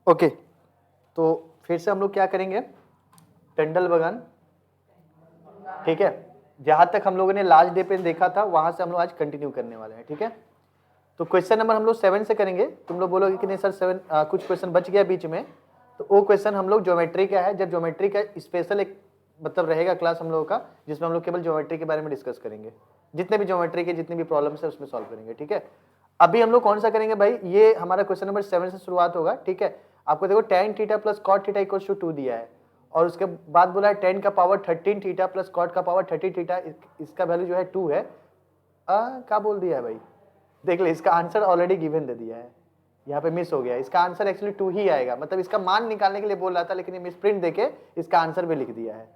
Okay, तो फिर से हम लोग क्या करेंगे, टंडल बगान, ठीक है। जहां तक हम लोगों ने लास्ट डे पे देखा था वहां से हम लोग आज कंटिन्यू करने वाले हैं, ठीक है। तो क्वेश्चन नंबर हम लोग 7 से करेंगे। तुम लोग बोलोगे कि नहीं सर 7 कुछ क्वेश्चन बच गया बीच में, तो वो क्वेश्चन हम लोग ज्योमेट्री का है। जब ज्योमेट्री का स्पेशल एक मतलब रहेगा क्लास हम लोगों का, जिसमें हम लोग केवल ज्योमेट्री के बारे में डिस्कस करेंगे, जितने भी ज्योमेट्री के जितनी भी प्रॉब्लम्स है उसमें सॉल्व करेंगे, ठीक है। अभी हम लोग कौन सा करेंगे भाई, ये हमारा क्वेश्चन नंबर 7 से शुरुआत होगा, ठीक है। आपको देखो tan theta plus cot theta equals to 2 दिया है, और उसके बाद बोला है tan का पावर 13 थीटा प्लस cot का पावर 30 थीटा, इसका वैल्यू जो है 2 है। क्या बोल दिया है भाई, देख ले, इसका आंसर ऑलरेडी गिवन दे दिया है, यहाँ पे मिस हो गया। इसका आंसर एक्चुअली 2 ही आएगा, मतलब इसका मान निकालने के लिए बोल रहा था, लेकिन ये मिस प्रिंट देके इसका आंसर भी लिख दिया है।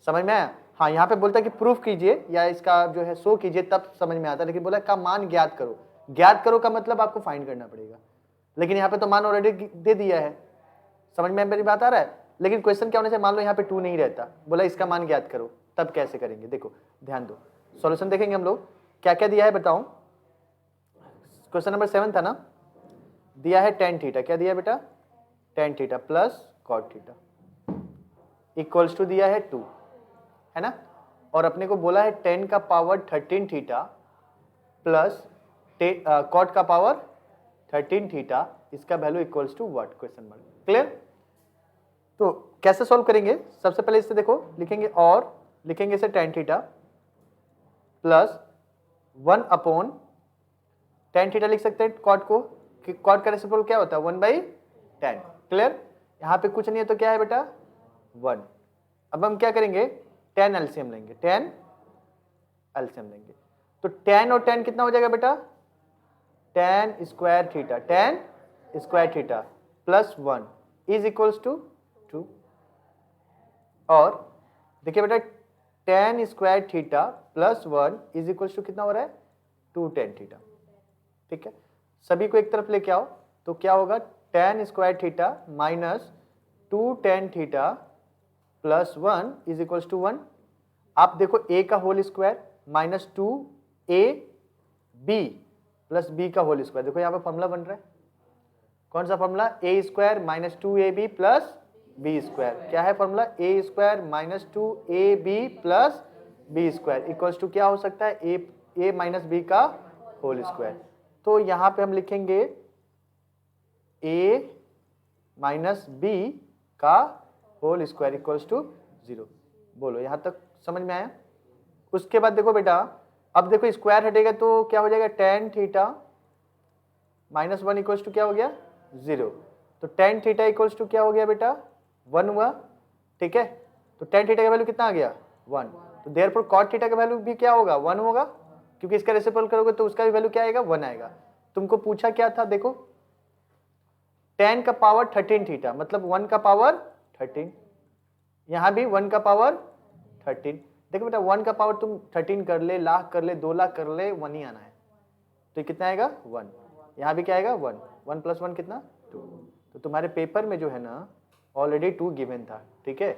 समझ में आया? हाँ, यहाँ पे बोलता है कि प्रूफ कीजिए या इसका जो है शो कीजिए, तब समझ में आता है, लेकिन बोला का मान ज्ञात करो। ज्ञात करो का मतलब आपको फाइंड करना पड़ेगा, लेकिन यहाँ पे तो मान ऑलरेडी दे दिया है। समझ में मेरी बात आ रहा है? लेकिन क्वेश्चन क्या होना चाहिए, मान लो यहाँ पे 2 नहीं रहता, बोला इसका मान ज्ञात करो, तब कैसे करेंगे? देखो ध्यान दो, सॉल्यूशन देखेंगे हम लोग। क्या क्या दिया है बताओ। क्वेश्चन नंबर 7 था ना, दिया है tan थीटा, क्या दिया है बेटा, tan theta plus cot theta equals to दिया है 2, है ना। और अपने को बोला है tan का पावर 13 थीटा प्लस cot का पावर 13 थीटा, इसका value equals to what, question mark. Clear? तो कैसे सॉल्व करेंगे, सबसे पहले इसे देखो लिखेंगे, और लिखेंगे इसे tan theta plus 1 upon tan theta लिख सकते हैं cot को, कि cot का रेसिप्रोकल क्या होता है 1/tan। क्लियर? यहाँ पे कुछ नहीं है तो क्या है बेटा 1। अब हम क्या करेंगे, tan एलसीएम लेंगे, tan एलसीएम लेंगे, तो tan और tan कितना हो जाएगा बेटा, tan square theta, tan square theta plus 1 is equals to 2। और देखिए बेटा tan square theta plus 1 is equals to कितना हो रहा है 2 tan थीटा, ठीक है। सभी को एक तरफ लेके आओ, तो क्या होगा tan square theta minus 2 tan theta plus 1 is equals to 1। आप देखो a का whole square minus 2ab plus b का होल स्क्वायर, देखो यहाँ पे फॉर्मूला बन रहा है, कौन सा formula, a square minus 2ab plus b square. क्या है formula, a square minus 2ab plus b square equals to क्या हो सकता है, a माइनस बी का होल स्क्वायर। तो यहाँ पे हम लिखेंगे a माइनस बी का होल स्क्वायर इक्वल्स टू 0। बोलो यहाँ तक समझ में आया? उसके बाद देखो बेटा, अब देखो स्क्वायर हटेगा तो क्या हो जाएगा tan theta minus 1 equals to क्या हो गया 0। तो tan थीटा इक्वल्स टू क्या हो गया बेटा 1 हुआ, ठीक है। तो tan थीटा का वैल्यू कितना आ गया 1। तो देयरफॉर cot थीटा का वैल्यू भी क्या होगा 1 होगा, क्योंकि इसका रेसिप्रोकल करोगे तो उसका भी वैल्यू क्या आएगा 1 आएगा। तुमको पूछा क्या था, देखो tan का पावर 13 थीटा मतलब 1 का पावर 13, यहां भी 1 का पावर 13। देखो बेटा 1 का पावर तुम 13 कर ले, लाख कर ले, 2 लाख कर ले, 1 ही आना है, तो ये कितना आएगा 1। यहाँ भी क्या आएगा 1, 1 प्लस 1 कितना 2। तो तुम्हारे पेपर में जो है ना ऑलरेडी 2 गिवन था, ठीक है,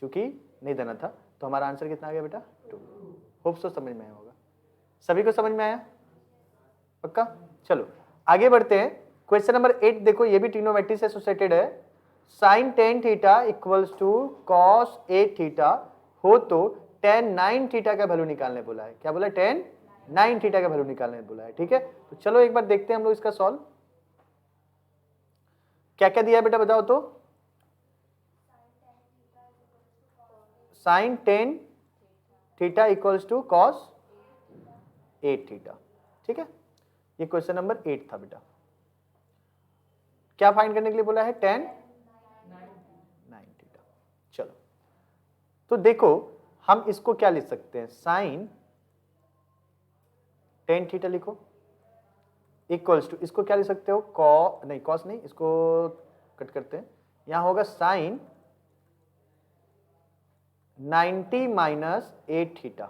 क्योंकि नहीं देना था, तो हमारा आंसर कितना आ गया बेटा 2। होप सो समझ में आया होगा, सभी को समझ में आया पक्का? चलो आगे बढ़ते हैं। क्वेश्चन नंबर 8 देखो, ये भी ट्रिग्नोमेट्री से एसोसिएटेड है। Sine tan theta equals to cos 8 theta हो तो tan 9 थीटा का वैल्यू निकालने बोला है। क्या बोला, tan 9 थीटा का वैल्यू निकालने बोला है, ठीक है। तो चलो एक बार देखते हैं हम लोग इसका सॉल्व। क्या क्या दिया है बेटा बताओ तो, sine tan theta equals to cos 8 theta, ठीक है। ये क्वेश्चन नंबर 8 था बेटा। क्या फाइंड करने के लिए बोला है, tan 9 थीटा। चलो तो देखो हम इसको क्या लिख सकते हैं, साइन tan थीटा लिखो इक्वल्स टू, इसको क्या लिख सकते हो, कॉस नहीं, इसको कट करते हैं, यहां होगा साइन 90 माइनस 8 थीटा।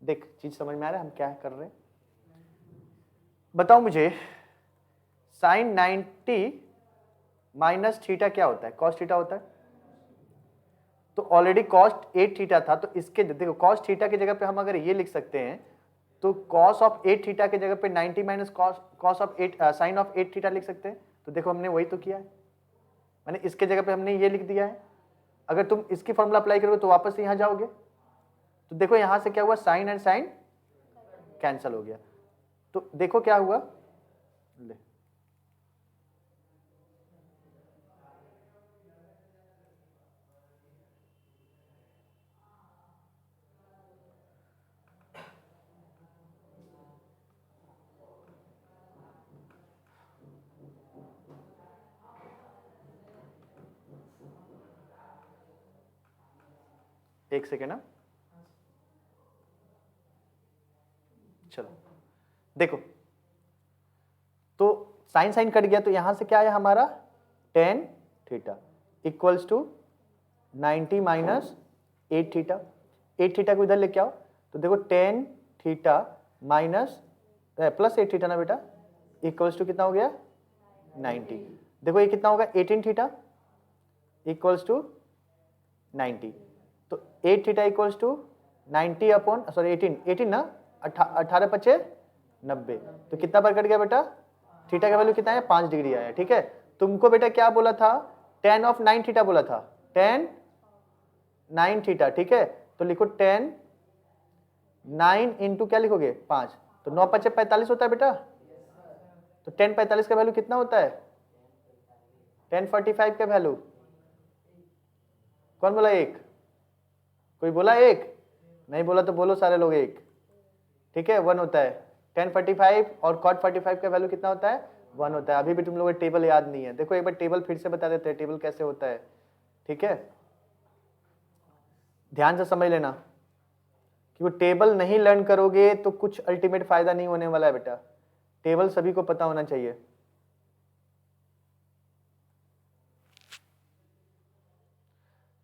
देख चीज समझ में आ रहा है हम क्या कर रहे हैं, बताओ मुझे, साइन 90 माइनस थीटा क्या होता है, कॉस थीटा होता है। तो ऑलरेडी कॉस 8 थीटा था, तो इसके देखो कॉस थीटा की जगह पे हम अगर ये लिख सकते हैं, तो कॉस ऑफ 8 थीटा की जगह पे 90 minus cos of 8 sine of 8 theta लिख सकते हैं। तो देखो हमने वही तो किया है, मैंने इसके जगह पे हमने ये लिख दिया है। अगर तुम इसकी फॉर्मूला अप्लाई करोगे तो वापस से यहाँ जाओगे, तो देखो यहाँ से क्या हुआ, साइन एंड साइन कैंसिल हो गया। तो देखो क्या हुआ, ले एक सेकेंड ना, चलो देखो, तो साइन साइन कट गया, तो यहां से क्या आया हमारा tan theta equals to 90 minus 8 theta. 8 theta को इधर लेके आओ, तो देखो tan theta minus plus 8 theta ना बेटा, इक्वल्स टू कितना हो गया 90। देखो ये कितना होगा 18 थीटा इक्वल्स टू 90, तो 8 theta equals to 90 upon sorry 18 ना, 18 पचे 90, तो कितना बार कट गया बेटा, थीटा का वैल्यू कितना है 5 डिग्री आया। ठीक है, तुमको बेटा क्या बोला था, tan ऑफ 9 थीटा बोला था, tan 9 थीटा। ठीक है, तो लिखो tan 9 इंटू क्या लिखोगे 5, तो 9 पचे 45 होता है बेटा, तो tan 45 का वैल्यू कितना होता है, tan 45 का वैल्यू कौन बोला एक, कोई बोला एक, नहीं बोला तो बोलो सारे लोग एक। ठीक है 1 होता है, tan 45 और cot 45 का वैल्यू कितना होता है 1 होता है। अभी भी तुम लोगों को टेबल याद नहीं है, देखो एक बार टेबल फिर से बता देते हैं टेबल कैसे होता है। ठीक है, ध्यान से समझ लेना, कि वो टेबल नहीं लर्न करोगे तो कुछ अल्टीमेट फायदा नहीं होने वाला है बेटा, टेबल सभी को पता होना चाहिए।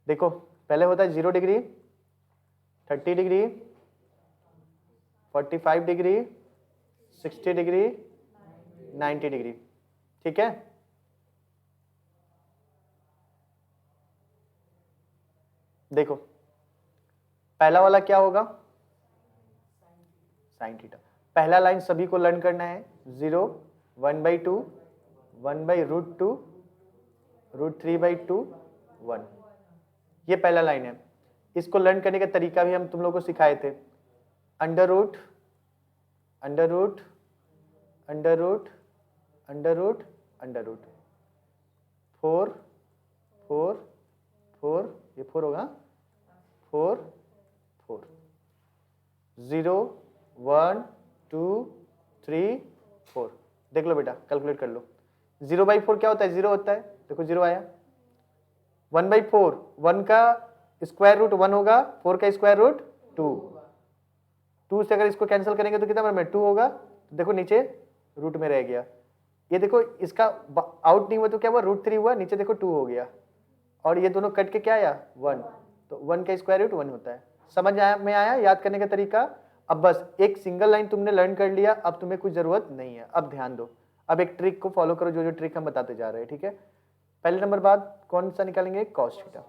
देखो पहले होता है 0 degree, 30 degree, 45 degree, 60 degree, 90 degree. ठीक है, देखो पहला वाला क्या होगा साइन थीटा, पहला लाइन सभी को लर्न करना है, 0, 1/2, 1/√2, √3/2, 1, ये पहला लाइन है। इसको लर्न करने का तरीका भी हम तुम लोगों को सिखाए थे, under root under root under root under root under root, 4 4 4, ये 4 होगा, 4 4, 0 1 2 3 4, देख लो बेटा कैलकुलेट कर लो, 0/4 क्या होता है 0 होता है, देखो 0 आया, 1/4, 1 का स्क्वायर रूट 1 होगा, 4 का स्क्वायर रूट 2 से अगर इसको कैंसिल करेंगे तो कितना में 2 होगा, तो देखो नीचे रूट में रह गया, ये देखो इसका आउट नहीं हुआ तो क्या हुआ √3 हुआ, नीचे देखो 2 हो गया, और ये दोनों कट के क्या आया 1, तो 1 का स्क्वायर रूट 1 होता है। समझ में आया याद करने का तरीका। अब बस एक सिंगल लाइन तुमने लर्न कर लिया, अब तुम्हें कुछ जरूरत नहीं है, अब ध्यान दो, अब एक ट्रिक को फॉलो करो, जो जो ट्रिक हम बताते जा रहे हैं। ठीक है, पहले नंबर बाद कौन सा निकालेंगे कॉस थीटा,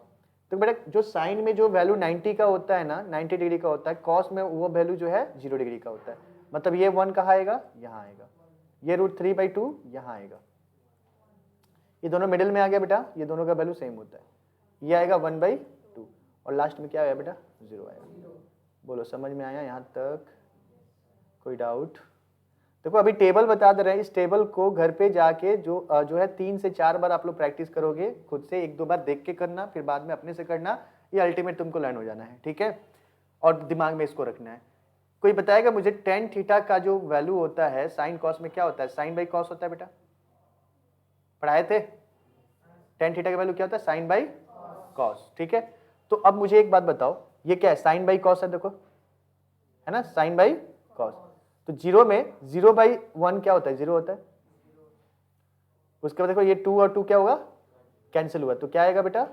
तो बेटा जो साइन में जो वैल्यू 90 का होता है ना, 90 डिग्री का होता है, कॉस में वो वैल्यू जो है 0 डिग्री का होता है, मतलब ये 1 कहाँ आएगा यहाँ आएगा, ये √3/2 यहाँ आएगा, ये दोनों मिडिल में आ गया बेटा, ये दोनों का वैल्यू सेम होता है, ये आएगा 1/2, और लास्ट में क्या आया बेटा 0 आया। बोलो समझ में आया यहाँ तक, कोई डाउट? देखो अभी टेबल बता दे रहे हैं, इस टेबल को घर पे जाके जो है 3 से 4 बार आप लोग प्रैक्टिस करोगे, खुद से 1-2 बार देख के करना, फिर बाद में अपने से करना, ये अल्टीमेट तुमको लर्न हो जाना है। ठीक है, और दिमाग में इसको रखना है। कोई बताएगा मुझे tan थीटा का जो वैल्यू होता है साइन कॉस में क्या होता है, साइन बाई कॉस होता है बेटा, पढ़ाए थे, tan थीटा का वैल्यू क्या होता है साइन बाई कॉस। ठीक है, तो अब मुझे एक बात बताओ, ये क्या है साइन बाई कॉस है, देखो है ना साइन बाई कॉस, तो 0 में 0/1 क्या होता है 0 होता है, उसके बाद देखो ये 2 और 2 क्या होगा कैंसिल हुआ, तो क्या आएगा बेटा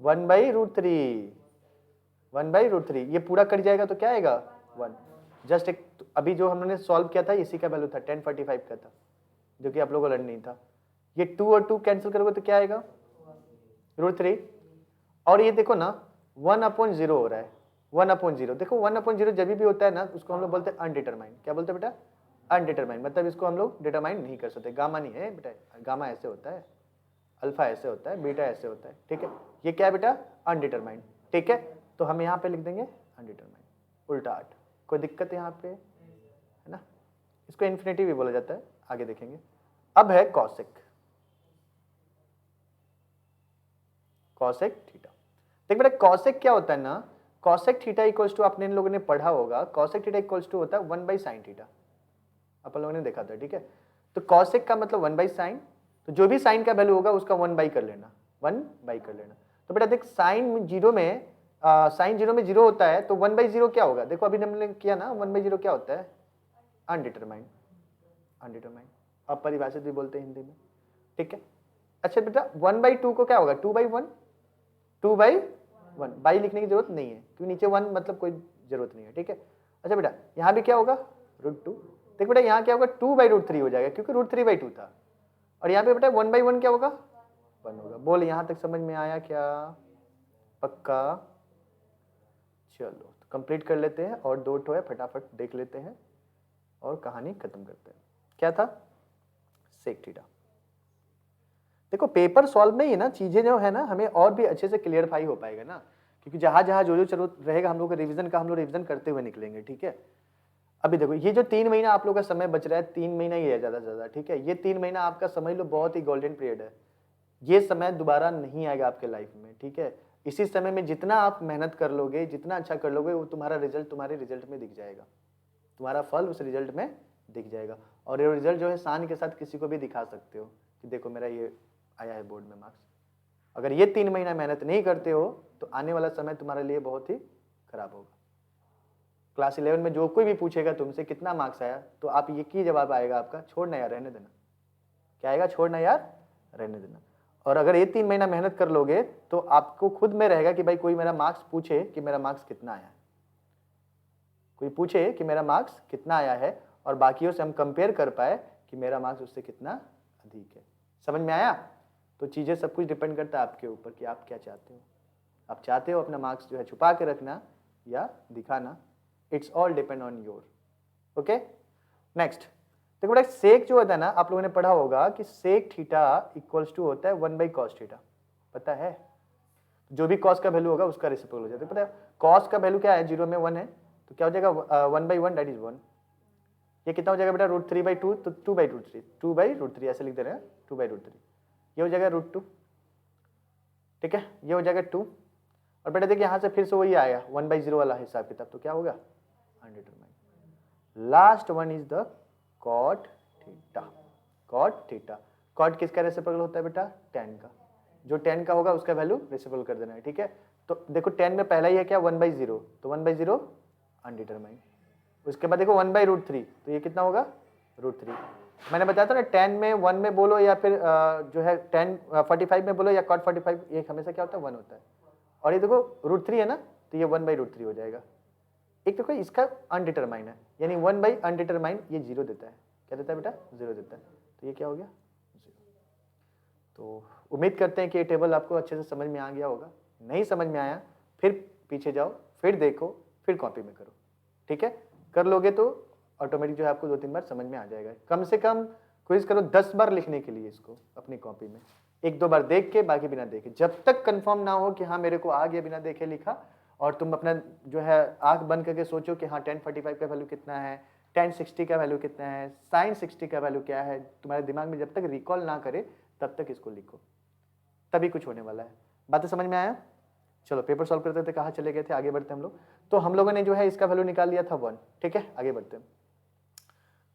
1/√3, 1/√3, ये पूरा कट जाएगा तो क्या आएगा 1। जस्ट एक अभी जो हमने सॉल्व किया था इसी का वैल्यू था, tan 45 का था, जो कि आप लोगों को लर्न नहीं था। ये 2 और 2 कैंसिल करोगे तो क्या आएगा √3, और ये देखो ना 1/0 हो रहा है, 1/0, देखो 1/0 जब भी होता है ना उसको हम लोग बोलते हैं अनडिटरमाइंड, क्या बोलते हैं बेटा अनडिटरमाइंड, मतलब इसको हम लोग डिटरमाइन नहीं कर सकते, गामा नहीं है बेटा, गामा ऐसे होता है अल्फा ऐसे होता है, बीटा ऐसे होता है, ठीक है। ये क्या है बेटा, अनडिटरमाइंड, ठीक है। तो हम यहाँ पे लिख देंगे अनडिटरमाइंड, उल्टा 8। कोई दिक्कत यहाँ पे है ना, इसको इन्फिनिटी भी बोला जाता है, आगे देखेंगे। अब है कॉसेक, कॉसेक थीटा। देख बेटा कॉसेक क्या होता है ना, कॉसेक थीटा इक्वल्स टू, आपने इन लोगों ने पढ़ा होगा, कॉसेक थीटा इक्वल्स टू होता है 1/sin थीटा, अपन लोगों ने देखा था, ठीक है। तो कॉसेक का मतलब 1/sin, तो जो भी साइन का वैल्यू होगा उसका 1 बाई कर लेना, 1 बाई कर लेना। तो बेटा देख साइन जीरो में साइन जीरो में जीरो होता है, तो 1/0 क्या होगा, देखो अभी हमने किया ना, 1/0 क्या होता है, अनडिटरमाइंड, अनडिटरमाइंड, अपरिभाषित भी बोलते हैं हिंदी में, ठीक है। अच्छा बेटा 1/2 को क्या होगा, 2/1, 2/1, बाई लिखने की जरूरत नहीं है क्योंकि नीचे 1 मतलब कोई जरूरत नहीं है, ठीक है। अच्छा बेटा यहाँ भी क्या होगा, √2। देख बेटा यहाँ क्या होगा, 2/√3 हो जाएगा क्योंकि √3/2 था, और यहाँ पे बेटा 1/1 क्या होगा, 1 होगा। बोल यहाँ तक समझ में आया क्या, पक्का। चलो तो कंप्लीट कर लेते हैं, और 2 है फटाफट देख लेते हैं और कहानी खत्म करते हैं। क्या था, सेक थीटा। देखो पेपर सॉल्व में ही ना चीजें जो है ना हमें और भी अच्छे से क्लियरफाई हो पाएगा ना, क्योंकि जहां जहां जो जरूरत रहेगा हम लोग को रिवीजन का, हम लोग रिवीजन करते हुए निकलेंगे, ठीक है। अभी देखो ये जो 3 महीना आप लोग का समय बच रहा है, 3 महीना ही है ज्यादा से ज्यादा, ठीक है। ये 3 महीना आपका समझ लो बहुत ही गोल्डन पीरियड है, ये समय दोबारा नहीं आएगा आपके लाइफ में, ठीक है। इसी समय में जितना आप मेहनत कर लोगे, जितना अच्छा कर लोगे, वो तुम्हारा रिजल्ट तुम्हारे रिजल्ट में दिख जाएगा, तुम्हारा फल उस रिजल्ट में दिख जाएगा। और ये रिजल्ट जो है शान के साथ किसी को भी दिखा सकते हो कि देखो मेरा ये आया है बोर्ड में मार्क्स। अगर ये 3 महीना मेहनत नहीं करते हो तो आने वाला समय तुम्हारे लिए बहुत ही खराब होगा। क्लास 11 में जो कोई भी पूछेगा तुमसे कितना मार्क्स आया, तो आप ये की जवाब आएगा आपका, छोड़ना यार रहने देना। क्या आएगा, छोड़ना यार रहने देना। और अगर ये 3 महीना मेहनत कर लोगे तो आपको खुद में रहेगा कि भाई कोई मेरा मार्क्स पूछे कि मेरा मार्क्स कितना आया है, कोई पूछे कि मेरा मार्क्स कितना आया है, और बाकियों से हम कंपेयर कर पाए कि मेरा मार्क्स उससे कितना अधिक है। समझ में आया। तो चीज़ें सब कुछ डिपेंड करता है आपके ऊपर कि आप क्या चाहते हो। आप चाहते हो अपना मार्क्स जो है छुपा के रखना या दिखाना, it's all depend on your. Okay next देखो बेटा, सेक जो होता है ना, आप लोगों ने पढ़ा होगा कि सेक थीटा इक्वल्स टू होता है 1/cos थीटा, पता है। जो भी cos का वैल्यू होगा उसका रेसिप्रोकल हो जाता है। पता है cos का वैल्यू क्या है, 0 में 1 है, तो क्या हो जाएगा 1/1 दैट इज 1। ये कितना हो जाएगा बेटा, √3/2, तो 2/√3, 2/√3 ऐसे लिख दे रहे हैं, 2/√3। ये हो जाएगा √2, ठीक है। ये हो जाएगा 2, और बेटा देखिए यहाँ से फिर से वही आया 1/0 वाला हिसाब किताब, तो क्या होगा undetermined. Last one is the cot theta, cot theta. Cot किसका रेसिप्रोकल होता है बेटा, tan का। जो tan का होगा उसका वैल्यू रेसिप्रोकल कर देना है, ठीक है। तो देखो tan में पहला ही है क्या 1/0, तो 1/0 अनडिटरमाइंड। उसके बाद देखो 1/√3, तो ये कितना होगा √3। मैंने बताया था ना tan में 1 में बोलो या फिर जो है tan 45 में बोलो या cot 45, ये हमेशा क्या होता है 1 होता है। और ये देखो √3 है ना, तो ये 1/√3 हो जाएगा। एक तो कोई इसका अनडिटरमाइंड है, यानी 1/अनडिटरमाइंड ये 0 देता है। क्या देता है बेटा, 0 देता है। तो ये क्या हो गया 0। तो उम्मीद करते हैं कि ये टेबल आपको अच्छे से समझ में आ गया होगा। नहीं समझ में आया फिर पीछे जाओ, फिर देखो, फिर कॉपी में करो, ठीक है। कर लोगे तो ऑटोमेटिक जो है आपको 2-3 बार समझ में आ जाएगा। कम से कम क्विज करो 10 बार लिखने के लिए इसको अपनी कॉपी में, 1-2 बार देख के, बाकी बिना देखे। जब तक कंफर्म ना हो कि हाँ मेरे को आ गया बिना देखे लिखा, और तुम अपना जो है आंख बंद करके सोचो कि हाँ tan 45 का वैल्यू कितना है, tan 60 का वैल्यू कितना है, sin 60 का वैल्यू क्या है, तुम्हारे दिमाग में जब तक रिकॉल ना करे तब तक इसको लिखो, तभी कुछ होने वाला है। बातें समझ में आया। चलो पेपर सॉल्व करते थे, कहाँ चले गए थे, आगे बढ़ते हम लोग। तो हम लोगों ने जो है इसका वैल्यू निकाल लिया था 1, ठीक है। आगे बढ़ते हैं।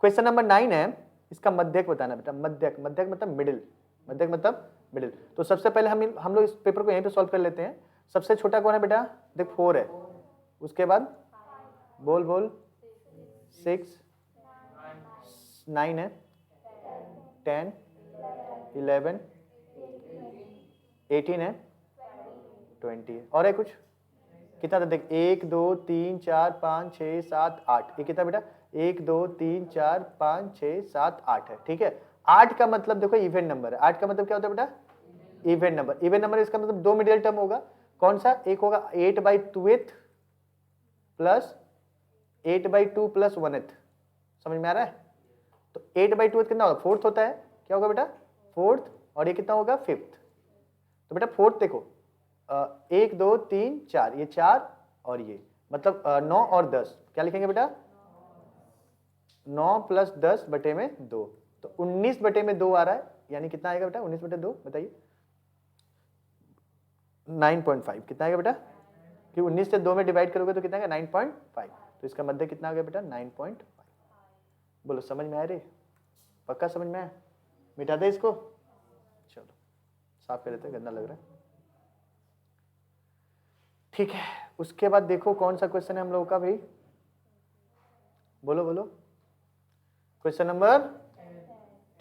क्वेश्चन नंबर 9 है, इसका मध्यक बताना बेटा। मध्यक, मध्यक मतलब मिडिल, मध्यक मतलब मिडिल। तो सबसे पहले हम लोग इस पेपर को यहीं पे सॉल्व कर लेते हैं। सबसे छोटा कौन है बेटा, देख 4 है, उसके बाद बोल बोल 6, 9 है, 10, 11, 18 है, 20 है, और है कुछ कितना था देख, 1 2 3 4 5 6 7 8, ये कितना बेटा 1 2 3 4 5 6 7 8 है, ठीक है। 8 का मतलब देखो इवेंट नंबर है। 8 का मतलब क्या होता है बेटा, इवेंट नंबर। इवेंट नंबर इसका मतलब 2 मिडिल टर्म होगा। कौन सा, एक होगा 8/2th प्लस 8/2 प्लस 1th। समझ में आ रहा है। तो 8/2 कितना होगा, 4th होता है। क्या होगा बेटा 4th, और ये कितना होगा 5th। तो बेटा 4th देखो 1 2 3 4, ये 4 और ये मतलब 9 और 10, क्या लिखेंगे बेटा 9 + 10 बटे में 2, तो 19 बटे में 2 आ रहा है, यानी कितना आएगा बेटा 19 बटे 2 बताइए 9.5। कितना आएगा बेटा कि 19 से 2 में डिवाइड करोगे तो कितना आएगा 9.5, तो इसका मध्य कितना आ गया बेटा 9.5। बोलो समझ में आया रे, पक्का समझ में आया, मिटा दे इसको, चलो साफ कर देते हैं, गंदा लग रहा है। ठीक है, उसके बाद देखो कौन सा क्वेश्चन है हम लोगों का भाई, बोलो बोलो, क्वेश्चन नंबर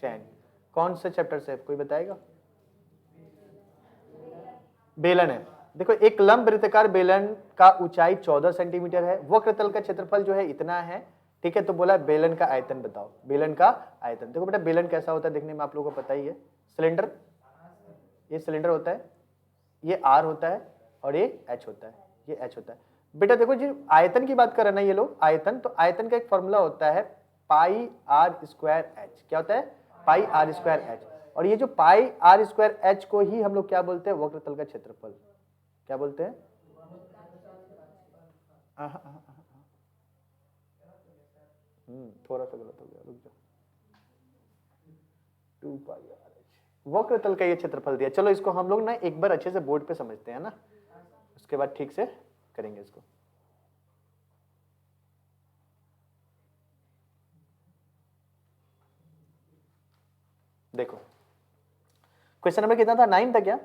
10 कौन से चैप्टर से, कोई बताएगा? बेलन है। देखो एक लंब वृत्ताकार बेलन का ऊंचाई 14 सेंटीमीटर है, वक्रतल का क्षेत्रफल जो है इतना है, ठीक है। तो बोला बेलन का आयतन बताओ, बेलन का आयतन। देखो बेटा बेलन कैसा होता है देखने में आप लोगों को पता ही है, सिलेंडर, ये सिलेंडर होता है, ये R होता है और ये H होता है, ये H होता है। बेटा देखो जी आयतन की बात कर रहे हैं ना ये लोग, आयतन, तो आयतन का एक फॉर्मूला होता है पाई r स्क्वायर h, क्या होता है पाई r स्क्वायर h, और ये जो पाई r स्क्वायर h को ही हम लोग क्या बोलते हैं वक्रतल का क्षेत्रफल, क्या बोलते हैं? थोड़ा सा गलत हो गया, रुक जाओ, 2 पाई r h वक्रतल का ये क्षेत्रफल दिया। चलो इसको हम लोग ना एक बार अच्छे से बोर्ड पे समझते हैं ना, उसके बाद ठीक से करेंगे इसको। देखो क्वेश्चन नंबर कितना था, 9 था क्या,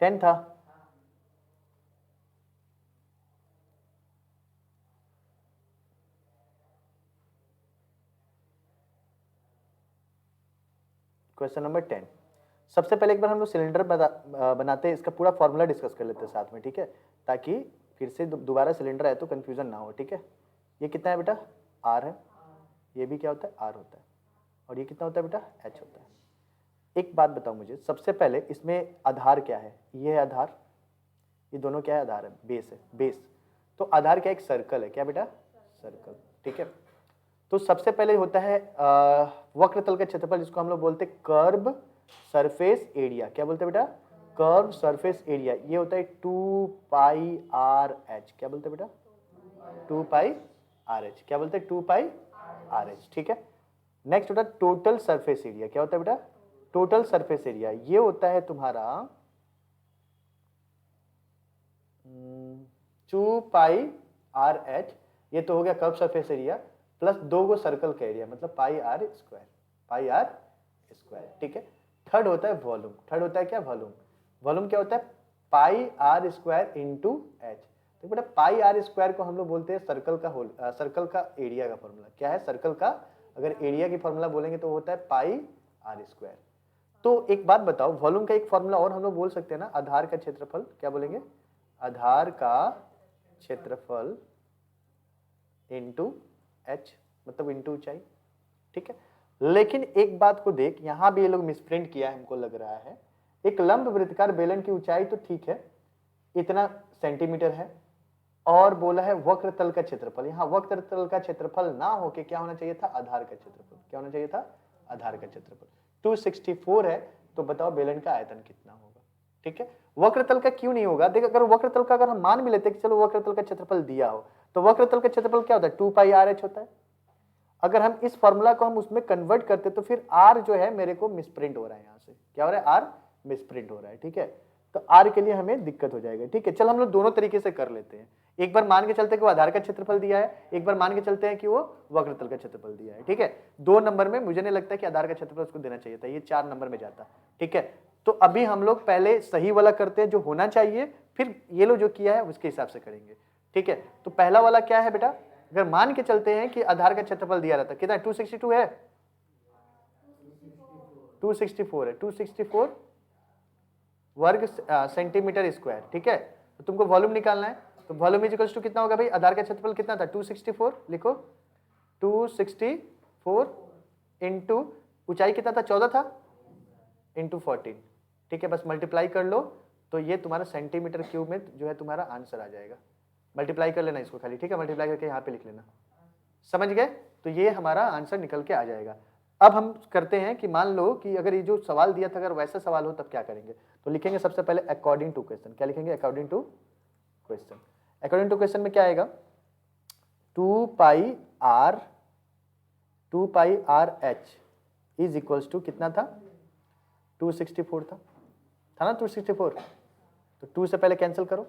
10 था। क्वेश्चन नंबर 10, सबसे पहले एक बार हम लोग सिलेंडर बनाते हैं, इसका पूरा फॉर्मूला डिस्कस कर लेते हैं साथ में, ठीक है, ताकि फिर से दोबारा सिलेंडर आए तो कंफ्यूजन ना हो, ठीक है। ये कितना है बेटा R है, ये भी क्या होता है R होता है, और ये कितना होता है बेटा H होता है। एक बात बताओ मुझे, सबसे पहले इसमें आधार क्या है, ये है आधार, ये दोनों क्या है आधार है, बेस है, बेस। तो आधार क्या एक सर्कल है, क्या बेटा सर्कल, ठीक है। तो सबसे पहले होता है वक्रतल का क्षेत्रफल, जिसको हम लोग बोलते हैं कर्व सरफेस एरिया, क्या बोलते हैं बेटा कर्व सरफेस एरिया, ये होता है 2 पाई आर एच, क्या बोलते हैं बेटा 2 पाई आर एच, क्या बोलते हैं 2 पाई आर एच, ठीक है। नेक्स्ट होता है टोटल सरफेस एरिया, क्या होता है बेटा टोटल सरफेस एरिया, ये होता है तुम्हारा 2 पाई आर एच, ये तो हो गया कर्व सरफेस एरिया, प्लस 2 को सर्कल का एरिया मतलब pi r square, pi r square, ठीक है। थर्ड होता है वॉल्यूम, थर्ड होता है क्या वॉल्यूम, वॉल्यूम क्या होता है pi r square into H. तो बेटा पाई आर स्क्वायर को हम लोग बोलते हैं सर्कल का होल, सर्कल का एरिया का फॉर्मूला, क्या है सर्कल का अगर एरिया की फॉर्मूला बोलेंगे तो होता है पाई आर स्क्वायर। तो एक बात बताओ, वॉल्यूम का एक फॉर्मूला और हम लोग बोल सकते हैं ना, आधार का क्षेत्रफल, क्या बोलेंगे आधार का क्षेत्रफल इंटू एच मतलब इंटू ऊंचाई, ठीक है। लेकिन एक बात को देख, यहां भी ये लोग मिसप्रिंट किया है हमको लग रहा है, एक लंब वृत्ताकार बेलन की ऊंचाई तो ठीक है इतना सेंटीमीटर है, और बोला है वक्रतल का क्षेत्रफल, यहाँ वक्रतल का क्षेत्रफल ना होके क्या होना चाहिए था आधार का क्षेत्रफल, क्या होना चाहिए था आधार का क्षेत्रफल। 264 है, तो बताओ बेलन का आयतन कितना होगा, ठीक है। वक्रतल का क्यों नहीं होगा, देख अगर वक्रतल का अगर हम मान भी लेते कि चलो वक्रतल का क्षेत्रफल दिया हो, तो वक्रतल का क्षेत्रफल क्या होता है 2 पाई आर एच होता है। अगर हम इस फॉर्मूला को हम उसमें कन्वर्ट करते तो फिर r जो है मेरे को मिसप्रिंट हो रहा है, यहाँ से क्या हो रहा है r मिसप्रिंट हो रहा है, ठीक है। तो r के लिए हमें दिक्कत हो जाएगा, ठीक है। चल हम लोग दोनों तरीके से कर लेते हैं, एक बार मान के चलते हैं कि वो आधार का क्षेत्रफल दिया है, एक बार मान के चलते हैं कि वो वक्रतल का क्षेत्रफल दिया है, ठीक है। 2 नंबर में मुझे नहीं लगता कि आधार का क्षेत्रफल उसको देना चाहिए था, ये 4 नंबर में जाता, ठीक है। तो अभी हम लोग पहले सही वाला करते हैं जो होना चाहिए, फिर ये लोग जो किया है उसके हिसाब से करेंगे, ठीक है। तो पहला वाला क्या है बेटा, अगर मान के चलते हैं कि आधार का क्षेत्रफल दिया रहता कितना 262 है, 264 है, 264 वर्ग सेंटीमीटर स्क्वायर, ठीक है। तो तुमको वॉल्यूम निकालना है, तो वॉल्यूम इक्वल्स टू कितना होगा भाई, आधार का क्षेत्रफल कितना था 264, लिखो 264 इंटू ऊंचाई कितना था 14 था इंटू 14, ठीक है। बस मल्टीप्लाई कर लो तो ये तुम्हारा सेंटीमीटर क्यूब में जो है तुम्हारा आंसर आ जाएगा, मल्टीप्लाई कर लेना इसको खाली, ठीक है, मल्टीप्लाई करके यहाँ पे लिख लेना, समझ गए। तो ये हमारा आंसर निकल के आ जाएगा। अब हम करते हैं कि मान लो कि अगर ये जो सवाल दिया था अगर वैसा सवाल हो तब क्या करेंगे, तो लिखेंगे सबसे पहले अकॉर्डिंग टू क्वेश्चन। क्या लिखेंगे? According to question. According to question में क्या आएगा? 2 pi r h is equals to कितना था? 264 था ना 264। तो 2 से पहले कैंसिल करो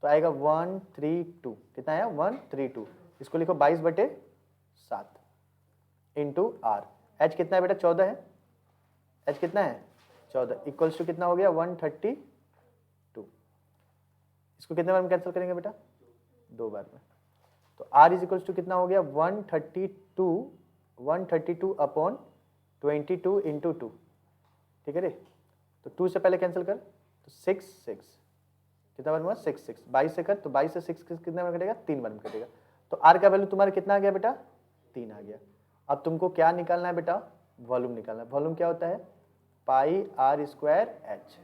तो आएगा 132। कितना आया? 132। इसको लिखो 22/7 इंटू आर। एच कितना है बेटा? 14 है। एच कितना है? 14 इक्वल्स टू कितना हो गया? 132। इसको कितने बार में कैंसिल करेंगे बेटा? 2 बार में। तो आर इज इक्वल्स टू कितना हो गया? 132 अपॉन 22 इंटू 2। ठीक है रे? तो 2 से पहले कैंसिल कर तो 6 कितना बार में? 6 22 से कर तो 22 से 6 कितने बार कटेगा? 3 बार में कटेगा। तो आर का वैल्यू तुम्हारा कितना आ गया बेटा? 3 आ गया। अब तुमको क्या निकालना है बेटा? वॉल्यूम निकालना है। वॉल्यूम क्या होता है? Pi r square H.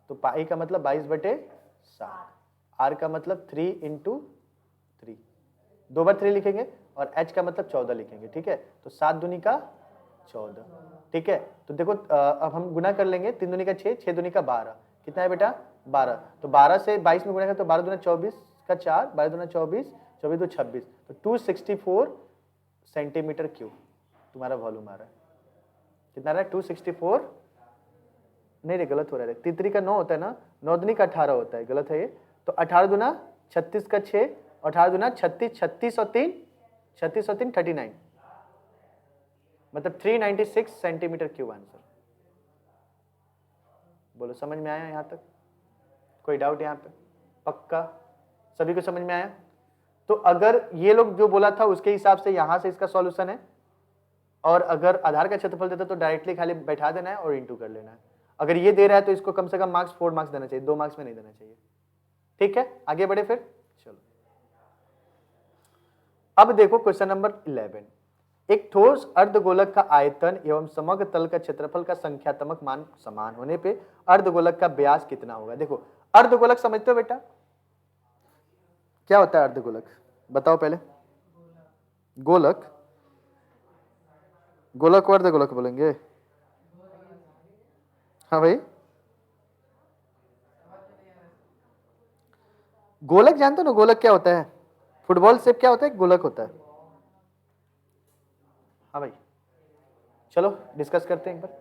तो पाई का मतलब 22/7, आर का मतलब 3 इंटू 3, 2 बार 3 लिखेंगे और एच का मतलब 14 लिखेंगे। ठीक है? तो 7 दूनी का 14। ठीक है? तो देखो अब हम गुना कर लेंगे। 3 दूनी का 6, 6 दूनी का 12। कितना है बेटा? 12। तो 12 से 22 में गुना करें तो 12 दूना 24 का 4, 12 दूना 24, 24 दो 26। तो 264 सेंटीमीटर क्यूब तुम्हारा वॉल्यूम आ रहा है। कितना आ रहा है? 264। नहीं रे, गलत हो रहा है। 3 का 9 होता है ना, 9 दूनी का 18 होता है। गलत है ये। तो 18 दूना 36 का 6, 18 दूना 36, 36 और 3 39, मतलब 396 सेंटीमीटर क्यूब आंसर। बोलो समझ में आया यहाँ तक? कोई डाउट यहाँ पे? पक्का सभी को समझ में आया? तो अगर ये लोग जो बोला था उसके हिसाब से यहां से इसका सॉल्यूशन है, और अगर आधार का क्षेत्रफल देता तो डायरेक्टली खाली बैठा देना है और इंटू कर लेना है। अगर ये दे रहा है तो इसको कम से कम मार्क्स 4 मार्क्स देना चाहिए, 2 मार्क्स में नहीं देना चाहिए। ठीक है? आगे बढ़े फिर। चलो अब देखो क्वेश्चन नंबर 11। एक ठोस अर्धगोलक का आयतन एवं समग्र तल का क्षेत्रफल का संख्यात्मक मान समान होने पे अर्धगोलक का व्यास कितना होगा? देखो अर्धगोलक समझते हो बेटा? क्या होता है अर्धगोलक? बताओ पहले। गोलक, गोलक को अर्धगोलक बोलेंगे? हाँ भाई, गोलक जानते हो ना? गोलक क्या होता है? फुटबॉल शेप क्या होता है? गोलक होता है। हाँ भाई, चलो डिस्कस करते हैं एक बार।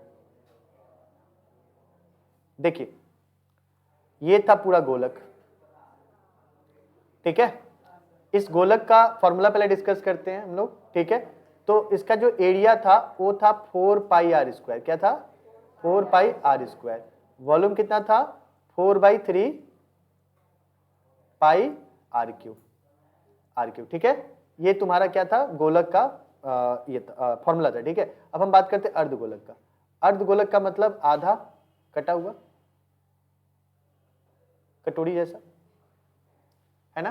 देखिए ये था पूरा गोलक। ठीक है? इस गोलक का फॉर्मूला पहले डिस्कस करते हैं हम लोग। ठीक है? तो इसका जो एरिया था वो था 4 पाई आर स्क्वायर। क्या था? 4 पाई आर स्क्वायर। वॉल्यूम कितना था? 4/3 पाई आर क्यूब। ठीक है? ये तुम्हारा क्या था? गोलक का ये फॉर्मूला था। ठीक है? अब हम बात करते हैं अर्धगोलक का। अर्धगोलक का मतलब आधा कटा हुआ, कटोरी जैसा, है ना?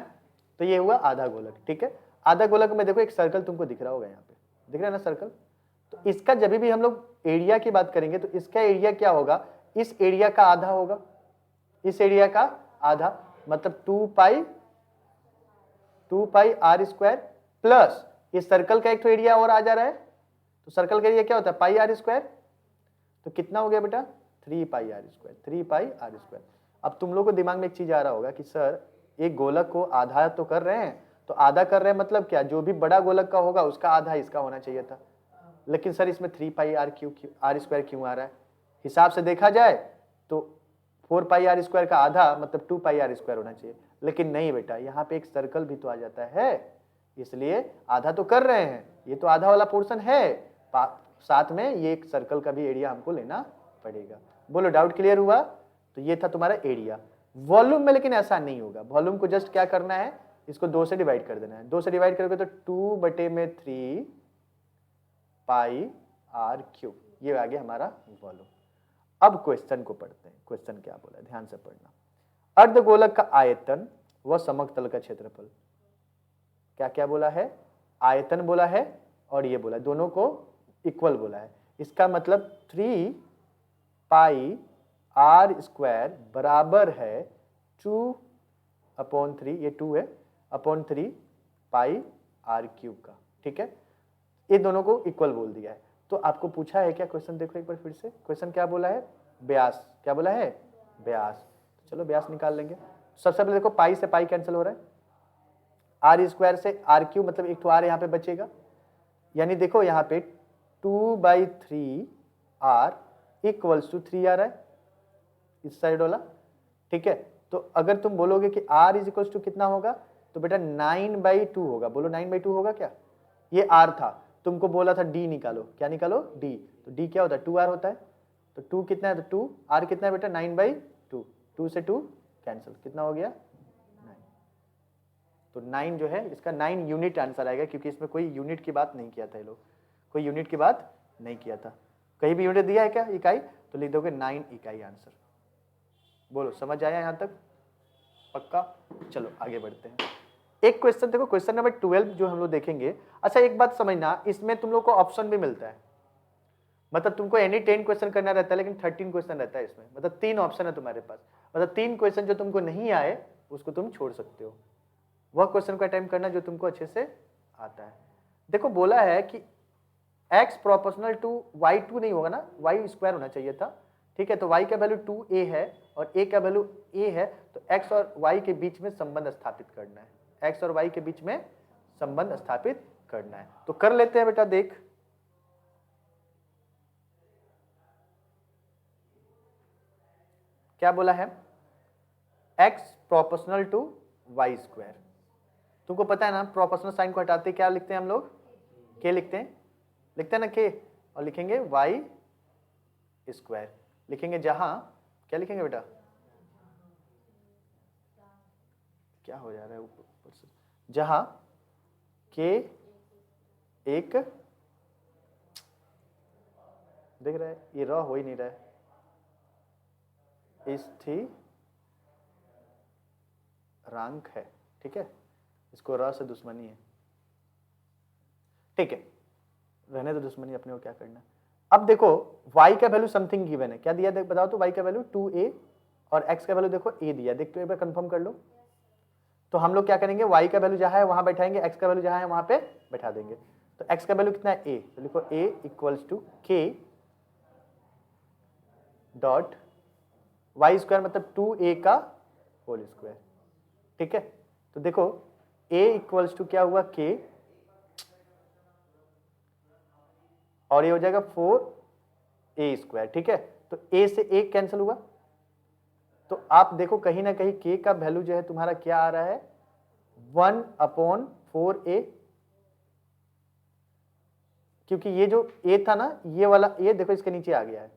तो ये हुआ आधा गोलक। ठीक है? आधा गोलक में देखो एक सर्कल तुमको दिख रहा होगा, यहाँ पे दिख रहा है ना सर्कल? तो इसका जब भी हम लोग एरिया की बात करेंगे तो इसका एरिया क्या होगा? इस एरिया का आधा होगा, इस एरिया का आधा, मतलब 2 पाई आर स्क्वायर प्लस इस सर्कल का एक तो एरिया और आ जा रहा है। तो सर्कल का एरिया क्या होता है? Pi r square. तो कितना हो गया बेटा? 3 pi r square, 3 pi r square. अब तुम लोग को दिमाग में एक चीज आ रहा होगा कि सर एक गोलक को आधा तो कर रहे हैं, तो आधा कर रहे हैं मतलब क्या? जो भी बड़ा गोलक का होगा उसका आधा इसका होना चाहिए था। लेकिन सर इसमें 3 पाई आर स्क्वायर क्यों आ रहा है? हिसाब से देखा जाए तो 4 पाई आर स्क्वायर का आधा मतलब 2 पाई आर स्क्वायर होना चाहिए। लेकिन नहीं बेटा, यहाँ पे एक सर्कल भी तो आ जाता है, इसलिए आधा तो कर रहे हैं, ये तो आधा वाला पोर्शन है, साथ में ये एक सर्कल का भी एरिया हमको लेना पड़ेगा। बोलो डाउट क्लियर हुआ? तो ये था तुम्हारा एरिया। वॉल्यूम में लेकिन ऐसा नहीं होगा। वॉल्यूम को जस्ट क्या करना है? इसको 2 से डिवाइड कर देना है। 2 से डिवाइड करोगे तो 2/3 पाई आर क्यूब, ये आ गया हमारा वॉल्यूम। अब क्वेश्चन को पढ़ते हैं। क्वेश्चन क्या बोला है? ध्यान से पढ़ना। अर्धगोलक का आयतन व समग्र तल का क्षेत्रफल। क्या क्या बोला है? आयतन बोला है और ये बोला, दोनों को इक्वल बोला है। इसका मतलब 3 पाई आर स्क्वायर बराबर है 2/3, ये 2 है, अपॉन 3 पाई आर क्यूब का। ठीक है? ये दोनों को इक्वल बोल दिया है। तो आपको पूछा है क्या क्वेश्चन, देखो एक बार फिर से क्वेश्चन क्या बोला है, व्यास, क्या बोला है, व्यास। चलो व्यास निकाल लेंगे। सबसे पहले देखो पाई से पाई कैंसिल हो रहा है, आर स्क्वायर से आर क्यू, मतलब एक तो आर यहाँ पे बचेगा, यानी देखो यहाँ पे 2/3 आर इक्वल्स टू 3 आ रहा है इस साइड वाला, ठीक है। तो अगर तुम बोलोगे कि r इज इक्वल्स टू कितना होगा, तो बेटा 9/2 होगा। बोलो 9/2 होगा क्या, ये r था, तुमको बोला था d निकालो, क्या निकालो, d, तो d क्या होता है 2r होता है, तो 2 कितना है, तो 2 r कितना है बेटा 9/2, 2 से 2 कैंसिल, कितना हो गया 9। तो 9 जो है इसका 9 यूनिट आंसर आएगा, क्योंकि इसमें कोई यूनिट की बात नहीं किया था ये लोग, कोई यूनिट की बात नहीं किया था। कहीं भी यूनिट दिया है क्या, इकाई, तो लिख दोगे 9 इकाई आंसर। बोलो समझ आया यहां तक, पक्का। चलो आगे बढ़ते हैं। एक क्वेश्चन देखो, क्वेश्चन नंबर 12 जो हम लोग देखेंगे। अच्छा एक बात समझना, इसमें तुम लोग को ऑप्शन भी मिलता है, मतलब तुमको एनी 10 क्वेश्चन करना रहता है, लेकिन 13 क्वेश्चन रहता है इसमें, मतलब 3 ऑप्शन है तुम्हारे पास, मतलब 3 क्वेश्चन जो तुमको नहीं आए उसको तुम छोड़ सकते हो, वह क्वेश्चन को अटेम्प्ट करना जो तुमको अच्छे से आता है। देखो बोला है कि x प्रोपोर्शनल टू y2 नहीं होगा ना, y स्क्वायर होना चाहिए था, ठीक है। तो y का वैल्यू 2a है और a का वैल्यू a है, तो x और y के बीच में संबंध स्थापित करना है, x और y के बीच में संबंध स्थापित करना है। तो कर लेते हैं बेटा, देख क्या बोला है, x proportional to y square. तुमको पता है ना प्रोपोर्शनल साइन को हटाते क्या लिखते हैं हम लोग, k लिखते हैं ना k, और लिखेंगे y स्क्वायर, लिखेंगे जहां, क्या लिखेंगे बेटा, क्या हो जा रहा है ऊपर से, जहां k एक, देख रहा है ये रॉ हो ही नहीं रहा है, स्थिरांक है, ठीक है, इसको रॉ से दुश्मनी है, ठीक है, रहने दो दुश्मनी, अपने को क्या करना। अब देखो y का वैल्यू समथिंग गिवन है, क्या दिया देख बताओ तो, y का वैल्यू 2a और x का वैल्यू देखो a दिया, देख तो एक बार कंफर्म कर लो। तो हम लोग क्या करेंगे, y का वैल्यू जहां है वहां बैठाएंगे, x का वैल्यू जहां है वहां पे बैठा देंगे। तो x का वैल्यू कितना है a, तो लिखो a equals to k dot y square, मतलब 2a का होल स्क्वायर, ठीक है। तो देखो a इक्वल्स टू क्या हुआ k, और ये हो जाएगा 4a स्क्वायर, ठीक है। तो a से a कैंसिल हुआ, तो आप देखो कहीं ना कहीं k का वैल्यू जो है तुम्हारा क्या आ रहा है 1/4a, क्योंकि ये जो a था ना, ये वाला a देखो इसके नीचे आ गया है,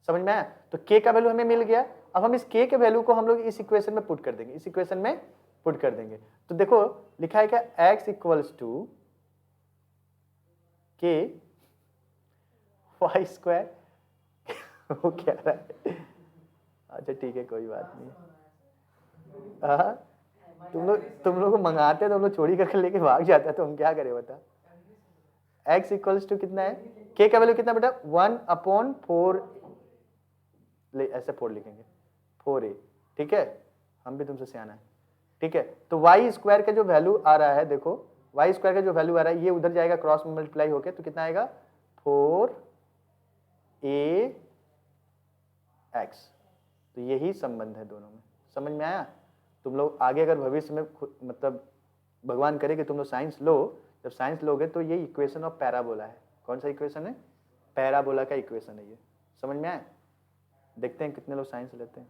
समझ में आया। तो k का वैल्यू हमें मिल गया, अब हम इस k के वैल्यू को हम लोग इस इक्वेशन में पुट कर देंगे, इस इक्वेशन में पुट कर देंगे। तो देखो लिखा है क्या, x equals to k y square वो क्या रहा है, अच्छा ठीक है कोई बात नहीं, हाँ तुम लोग को मंगाते हैं तो हम लोग चोरी करके लेके भाग जाता है, तो हम क्या करें बता। x इक्वल्स टू कितना है, k का वैल्यू कितना बेटा 1/4, ऐसे 4 लिखेंगे 4a, ठीक है, हम भी तुमसे सियाना है, ठीक है। तो y स्क्वायर का जो वैल्यू आ रहा है, देखो y स्क्वायर का जो वैल्यू आ रहा है ये उधर जाएगा क्रॉस में मल्टीप्लाई होके, तो कितना आएगा 4ax, तो यही संबंध है दोनों में, समझ में आया। तुम लोग आगे अगर भविष्य में मतलब भगवान करे कि तुम लोग साइंस लो, जब साइंस लोगे तो ये इक्वेशन ऑफ पैराबोला है, कौन सा इक्वेशन है, पैराबोला का इक्वेशन है ये, समझ में आया। देखते हैं कितने लोग साइंस लेते हैं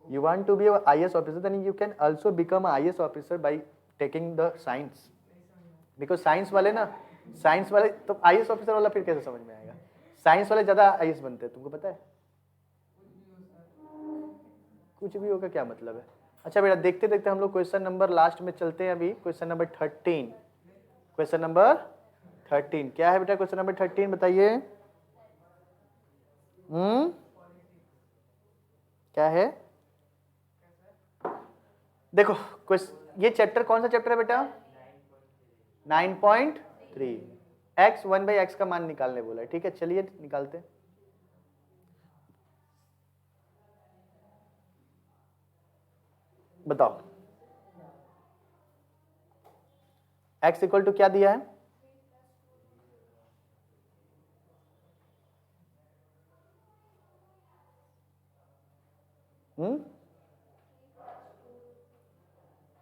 you want to be an IAS officer, then you can also become an IAS officer by taking the science, because science वाले ना, साइंस वाले तो IAS ऑफिसर वाला फिर कैसे समझ में आएगा, साइंस वाले ज्यादा IAS बनते हैं, तुमको पता है, कुछ भी होगा क्या मतलब है। अच्छा बेटा देखते देखते हम लोग क्वेश्चन नंबर लास्ट में चलते हैं, अभी क्वेश्चन नंबर 13, क्वेश्चन नंबर 13 क्या है बेटा, क्वेश्चन नंबर 13 बताइए, क्या है, देखो ये चैप्टर कौन सा चैप्टर है बेटा, 9.3, x 1/x का मान निकालने बोला है, ठीक है, चलिए निकालते हैं। बताओ x इक्वल टू क्या दिया है,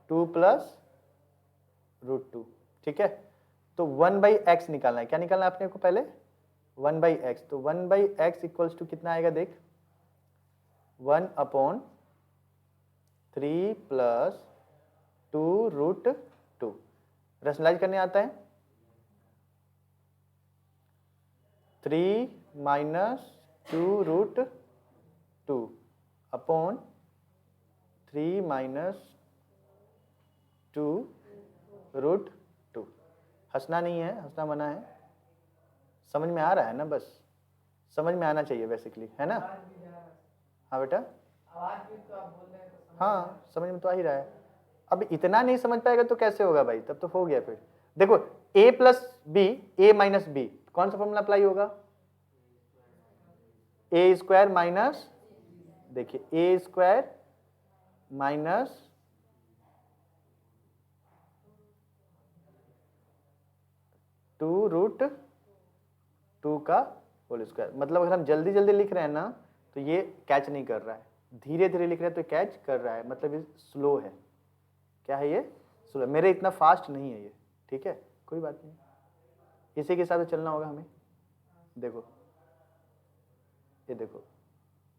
टू प्लस रूट टू, ठीक है। तो 1/x निकालना है, क्या निकालना है अपने को पहले, 1/x। तो 1/x इक्वल्स टू कितना आएगा देख, 1/3 प्लस 2√2। रैशनलाइज करने आता है, 3 माइनस 2√2 अपॉन 3 माइनस 2√2। हंसना नहीं है, हंसना मना है, समझ में आ रहा है ना, बस समझ में आना चाहिए बेसिकली, है ना। हाँ बेटा, हाँ समझ में तो आ ही रहा है। अब इतना नहीं समझ पाएगा तो कैसे होगा भाई, तब तो हो गया फिर। देखो a plus b, a minus b, कौन सा फॉर्मूला अप्लाई होगा, a स्क्वायर माइनस, देखिए a स्क्वायर माइनस 2√2 का होल स्क्वायर। मतलब अगर हम जल्दी जल्दी लिख रहे हैं ना तो ये कैच नहीं कर रहा है, धीरे धीरे लिख रहे हैं तो कैच कर रहा है, मतलब ये स्लो है। क्या है ये, स्लो। मेरे इतना फास्ट नहीं है ये, ठीक है, कोई बात नहीं, इसी के हिसाब से चलना होगा हमें। देखो ये देखो,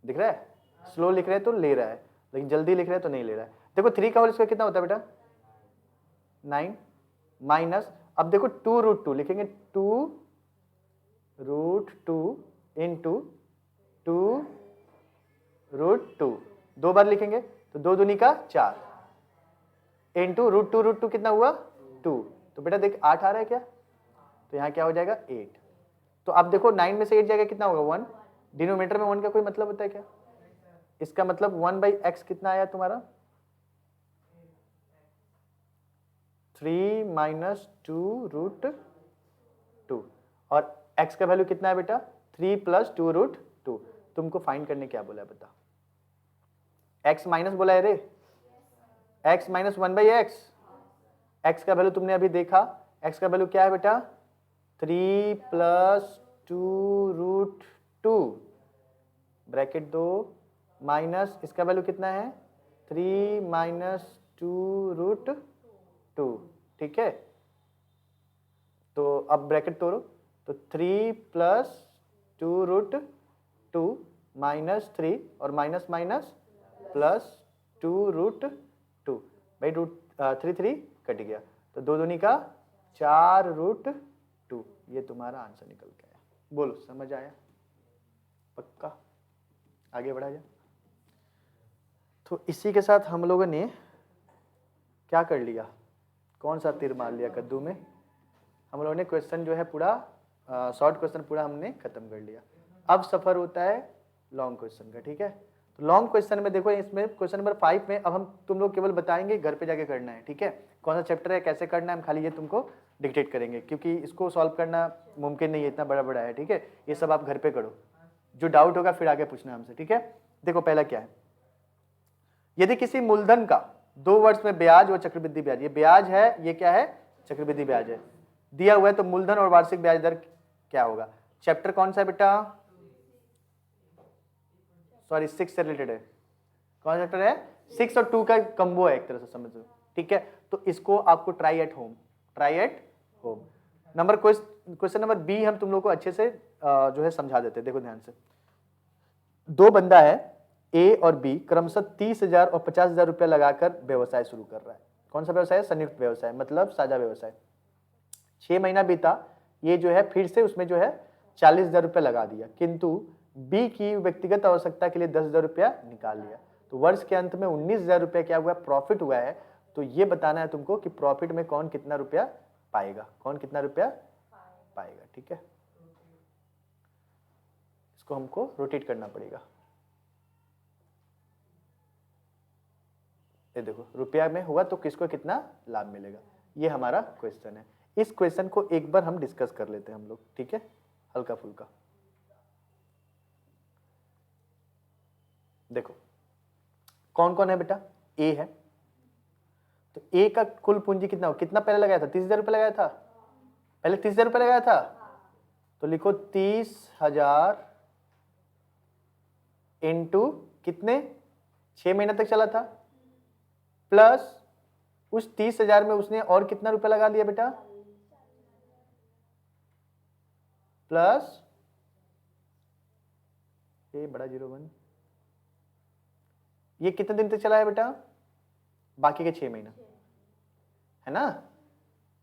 दिख रहा है, स्लो लिख रहे हैं तो ले रहा है, लेकिन जल्दी लिख रहे हैं तो नहीं ले रहा है। देखो 3 का होल स्क्वायर कितना होता है बेटा, 9 माइनस, अब देखो 2√2 लिखेंगे, 2√2 इंटू 2√2, 2 बार लिखेंगे तो 2 दूनी का 4 इंटू √2 कितना हुआ 2। तो बेटा देख 8 आ रहा है क्या, तो यहाँ क्या हो जाएगा 8। तो अब देखो 9 में से 8 जाएगा कितना होगा 1, डिनोमिनेटर में 1 का कोई मतलब होता है क्या, इसका मतलब 1/x कितना आया तुम्हारा, 3 माइनस 2√2, और x का वैल्यू कितना है बेटा 3 प्लस 2√2। तुमको फाइंड करने क्या बोला है बता, x माइनस बोला है रे, x माइनस 1/x, x का वैल्यू तुमने अभी देखा, x का वैल्यू क्या है बेटा 3 प्लस 2√2 ब्रैकेट 2 माइनस इसका वैल्यू कितना है 3 माइनस 2√2, ठीक है। तो अब ब्रैकेट तोड़ो, तो 3 प्लस 2√2 माइनस 3 और माइनस माइनस प्लस 2√2, भाई 3 कट गया, तो 2 दूनी का 4√2, ये तुम्हारा आंसर निकल के आया। बोलो समझ आया, पक्का, आगे बढ़ा जाए। तो इसी के साथ हम लोगों ने क्या कर लिया, कौन सा तीर मार लिया कद्दू में, हम लोगों ने क्वेश्चन जो है पूरा शॉर्ट क्वेश्चन पूरा हमने खत्म कर लिया। अब सफर होता है लॉन्ग क्वेश्चन का, ठीक है। तो लॉन्ग क्वेश्चन में देखो, इसमें क्वेश्चन नंबर 5 में अब हम तुम लोग केवल बताएंगे, घर पे जाके करना है, ठीक है। कौन सा चैप्टर है, कैसे करना है, हम खाली ये तुमको डिक्टेट करेंगे, क्योंकि इसको सॉल्व करना मुमकिन नहीं है, इतना बड़ा बड़ा है, ठीक है। ये सब आप घर पे करो, जो डाउट होगा फिर आगे पूछना हमसे, ठीक है। देखो पहला क्या है, यदि किसी मूलधन का 2 वर्ष में ब्याज और चक्रवृद्धि ब्याज, ये ब्याज है, ये क्या है चक्रवृद्धि ब्याज है, दिया हुआ है, तो मूलधन और वार्षिक ब्याज दर क्या होगा। चैप्टर कौन सा है बेटा, सॉरी 6 से रिलेटेड है, कौन सा चैप्टर है 6 और 2 का कंबो है एक तरह से समझ लो, ठीक है। तो इसको आपको try at home number question number b हम तुम लोग को अच्छे से जो है समझा देते हैं। देखो ध्यान से, दो बंदा है ए और बी, क्रमशः 30,000 और 50,000 रुपया लगाकर व्यवसाय शुरू कर रहा है। कौन सा व्यवसाय, संयुक्त व्यवसाय, मतलब साझा व्यवसाय। 6 महीना बीता, ये जो है फिर से उसमें जो है 40,000 रुपया लगा दिया, किंतु बी की व्यक्तिगत आवश्यकता के लिए 10,000 रुपया निकाल लिया। तो वर्ष के अंत में 19,000 रुपया क्या हुआ, प्रॉफिट हुआ है। तो ये बताना है तुमको कि प्रॉफिट में कौन कितना रुपया पाएगा, कौन कितना रुपया पाएगा, ठीक है। इसको हमको रोटेट करना पड़ेगा। ये देखो रुपया में हुआ तो किसको कितना लाभ मिलेगा, ये हमारा क्वेश्चन है। इस क्वेश्चन को एक बार हम डिस्कस कर लेते हैं हम लोग, ठीक है, हल्का फुल्का। देखो कौन कौन है बेटा, ए है, तो ए का कुल पूंजी कितना हो, कितना पहले लगाया था, 30,000 रुपये लगाया था, पहले 30,000 रुपये लगाया था, तो लिखो 30,000 इंटू कितने, 6 महीने तक चला था, प्लस उस 30,000 में उसने और कितना रुपया लगा दिया बेटा, प्लस ये बड़ा 01, ये कितने दिन तक चला है बेटा, बाकी के 6 महीना है ना।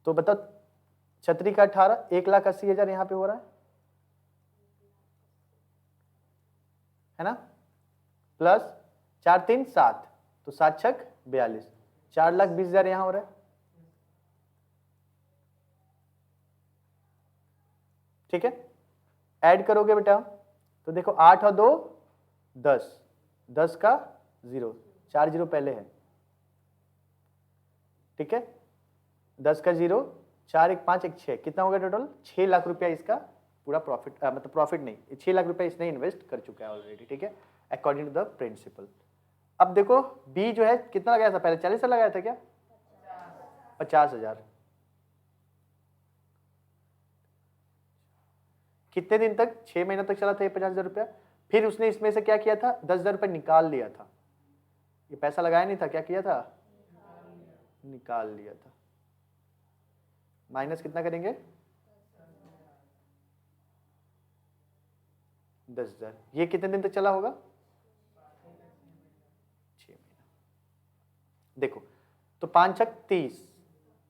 तो बताओ छतरी का 18, 1,80,000 यहां पे हो रहा है ना, प्लस 4 3 7, तो 7 6 42, 4,20,000 यहां हो रहा है। ठीक है, ऐड करोगे बेटा तो देखो 8 और 2 10, 10 का 0, 4 0 पहले है, ठीक है, 10 का 0, 4 1 5 1 6, कितना हो गया टोटल, 6 लाख रुपया इसका पूरा प्रॉफिट, मतलब प्रॉफिट नहीं, 6 लाख रुपया इसने इन्वेस्ट कर चुका है ऑलरेडी। ठीक है, अकॉर्डिंग टू द प्रिंसिपल। अब देखो बी जो है कितना लगाया था, पहले 40,000 लगाया था क्या, 50,000, कितने दिन तक, 6 महीने तक चला था ये 50,000 रुपया। फिर उसने इसमें से क्या किया था, 10,000 रुपया निकाल लिया था, ये पैसा लगाया नहीं था, क्या किया था, निकाल लिया था, माइनस कितना करेंगे, 10,000, ये कितने दिन तक चला होगा, 6 महीना। देखो तो 5 6 30,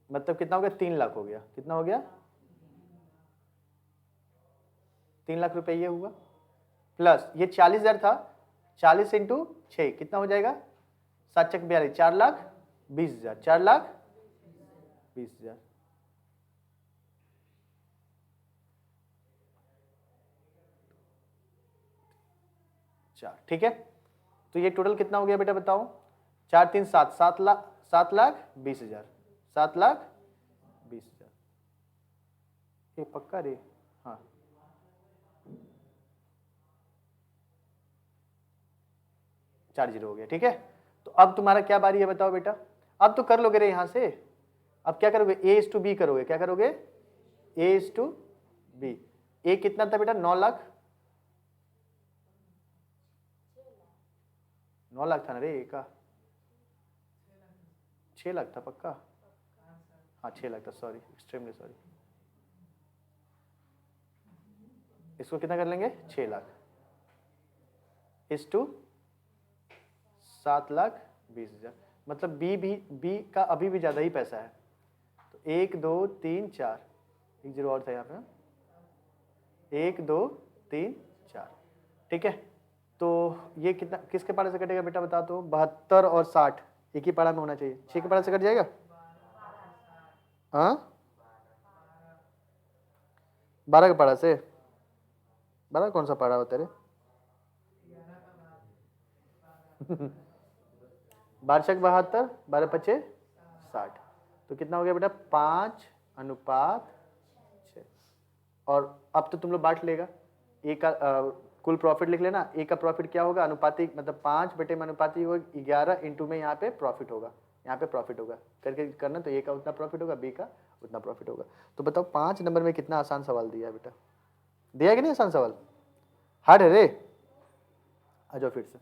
मतलब कितना हो गया, 3 लाख हो गया, कितना हो गया, 3 लाख रुपए ये हुआ, प्लस ये 40,000 था, 40 इंटू 6 कितना हो जाएगा, 7 6 42, 4,20,000, 4,20,000। ठीक है, तो ये टोटल कितना हो गया बेटा बताओ, 4 3 7, 7,20,000, 7,20,000, ये पक्का रे, हाँ 4 0 हो गया। ठीक है, तो अब तुम्हारा क्या बारी है बताओ बेटा, अब तो कर लोगे रे यहां से, अब क्या करोगे, A/B करोगे, क्या करोगे, A/B, ए कितना था बेटा, 9 लाख, 9 लाख था ना रे, ए का 6 लाख था पक्का, हाँ 6 लाख था, सॉरी एक्सट्रीमली सॉरी, इसको कितना कर लेंगे, 6 लाख इस टू 7,20,000, मतलब बी का अभी भी ज्यादा ही पैसा है, तो 1 2 3 4, एक 0 और था यहाँ पे, 1 2 3 4, ठीक है, तो ये कितना किसके पारे से कटेगा बेटा बता, तो 72 और 60 एक ही पारा में होना चाहिए, 6 के पारा से कट जाएगा, हाँ 12 के पारा से, 12 कौन सा पारा होता है रे 12 6 72, 12 5 60, तो कितना हो गया बेटा 5:6, और अब तो तुम लोग बांट लेगा, ए का कुल प्रॉफिट लिख लेना, ए का प्रॉफिट क्या होगा, अनुपाती मतलब 5 बटे में अनुपाती होगा 11 इंटू में यहाँ पे प्रॉफिट होगा, यहाँ पे प्रॉफिट होगा करके करना, तो ए का उतना प्रॉफिट होगा, बी का उतना प्रॉफिट होगा। तो बताओ 5 नंबर में कितना आसान सवाल दिया है बेटा, दिया कि नहीं आसान सवाल, हार्ड है रे, आ जाओ फिर से,